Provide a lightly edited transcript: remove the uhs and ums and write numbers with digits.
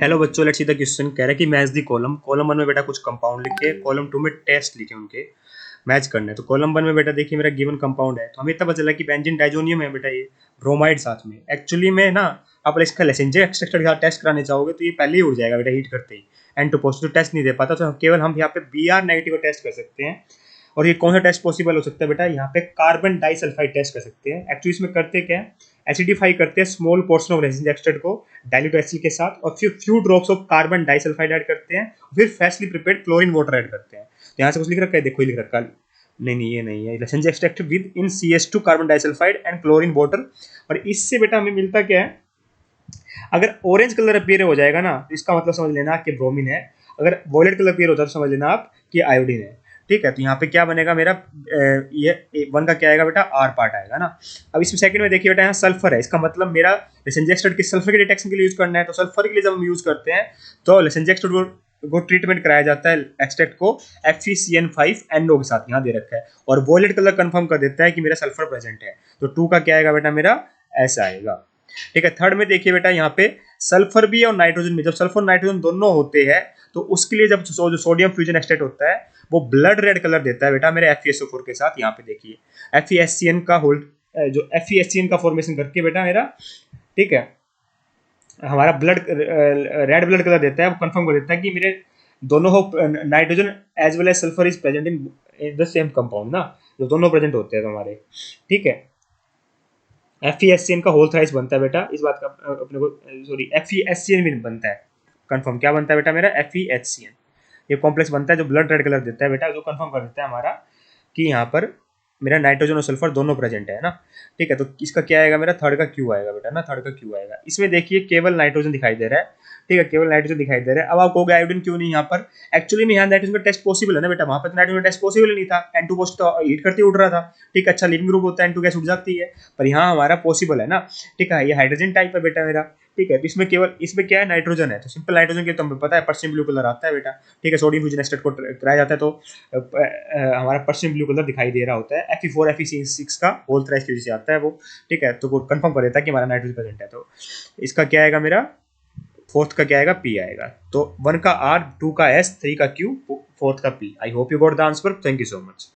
Hello बच्चों, let's see the question. कह रहा है कि match the column column one में बेटा कुछ कंपाउंड लिखे, कॉलम टू में टेस्ट लिखे, उनके मैच करने। तो कॉलम वन में बेटा देखिए मेरा गिवन कंपाउंड है, तो हमें इतना पता चला कि बेंजीन डाइजोनियम है बेटा, ये ब्रोमाइड साथ में। एक्चुअली में ना आप इसका लेसेंजर एक्सट्रैक्टर के साथ टेस्ट कराने चाहोगे तो ये पहले ही उड़ जाएगा बेटा हीट करते ही। एंड टू पॉजिटिव टेस्ट नहीं दे पाता, तो केवल हम यहाँ पे बी आर नेगेटिव टेस्ट कर सकते हैं। और ये कौन सा टेस्ट पॉसिबल हो सकता है बेटा, यहाँ पे कार्बन डाइसल्फाइड टेस्ट कर सकते हैं। एक्चुअली इसमें करते क्या है, एसिडिफाई करते हैं small portion of resin extract को डाइल्यूट एसिड के साथ, और फिर few drops of carbon disulphide add करते हैं, फिर freshly prepared chlorine water add करते हैं। तो यहाँ से कुछ लिख रखा है, देखो लिख रखा है, नहीं ये नहीं है, resin extract with in CH2 carbon disulphide and chlorine water. और इससे बेटा हमें मिलता क्या है, अगर ऑरेंज कलर अपीयर हो जाएगा ना तो इसका मतलब समझ लेना कि ब्रोमीन है, अगर वॉयलेट कलर अपीयर होता है तो समझ लेना आप कि आयोडीन है। ठीक है, तो यहाँ पे क्या बनेगा मेरा, ये वन का क्या आएगा बेटा, आर पार्ट आएगा ना। अब इसमें सेकंड में देखिए बेटा, यहाँ सल्फर है, इसका मतलब मेरा लेसेंजी एक्सट्रैक्ट के सल्फर के डिटेक्शन के लिए यूज करना है। तो सल्फर के लिए जब हम यूज करते हैं तो लेसेंजी एक्सट्रैक्ट को ट्रीटमेंट कराया जाता है एक्सट्रैक्ट को FeCN5NO के साथ, यहाँ दे रखा है, और वॉयलेट कलर कंफर्म कर देता है कि मेरा सल्फर प्रेजेंट है। तो टू का क्या आएगा बेटा, मेरा ऐसा आएगा। ठीक है, थर्ड में देखिए बेटा, यहाँ पे सल्फर भी और नाइट्रोजन भी, जब सल्फर नाइट्रोजन दोनों होते हैं तो उसके लिए जब जो सोडियम फ्यूजन एक्सट्रैक्ट होता है वो ब्लड रेड कलर देता है बेटा मेरे FeSO4 के साथ। यहाँ पे देखिए FeSCN का होल्ड, जो FeSCN का फॉर्मेशन करके बेटा मेरा, ठीक है, हमारा ब्लड रेड ब्लड कलर देता है, वो कंफर्म कर देता है कि मेरे दोनों nitrogen as well as sulphur is present in the same compound ना, जो दोनों प्रेजेंट होते हैं तो हमारे। ठीक है, FeSCN का होल थ्राइस बनता है बेटा, इस बात का अपने को, सॉरी FeSCN भी बनता है, कंफर्म क्या बनता है बेटा मेरा, FeSCN। ये कॉम्प्लेक्स बनता है जो ब्लड रेड कलर देता है बेटा, जो कंफर्म कर देता है हमारा कि यहाँ पर मेरा नाइट्रोजन और सल्फर दोनों प्रेजेंट है ना। ठीक है, तो इसका क्या आएगा मेरा, थर्ड का क्यू आएगा बेटा ना, थर्ड का क्यू आएगा। इसमें देखिए केवल नाइट्रोजन दिखाई दे रहा है, ठीक है, केवल नाइट्रोजन दिखाई दे रहा है। अब आप कहोगे आयोडीन क्यों नहीं यहाँ पर, एक्चुअली में यहाँ नाइट्रोजन का टेस्ट पॉसिबल है ना बेटा, वहाँ पर तो नाइट्रोजन टेस्ट पॉसिबल नहीं था, N2 पोस्ट तो हीट करते उड़ रहा था। ठीक है, अच्छा लिविंग ग्रुप होता है, N2 गैस उड़ जाती है, पर यहाँ हमारा पॉसिबल है ना। ठीक है, ये हाइड्रोजन टाइप है बेटा मेरा। ठीक है, तो इसमें केवल, इसमें क्या है, नाइट्रोजन है, तो सिंपल नाइट्रोजन के तो हमें पता है पर्सियन ब्लू कलर आता है बेटा। ठीक है, सोडियम फ्यूजन एक्सट्रैक्ट को कराया जाता है तो हमारा पर्सियन ब्लू कलर दिखाई दे रहा होता है, Fe4 Fe6 का होल थ्राइस की वजह से आता है वो। ठीक है, तो वो कंफर्म कर देता है कि हमारा नाइट्रोजन प्रेजेंट है। तो इसका क्या आएगा मेरा, फोर्थ का क्या आएगा, P आएगा। तो वन का R, टू का S, थ्री का Q, फोर्थ का P। I hope you got the answer, thank you so much.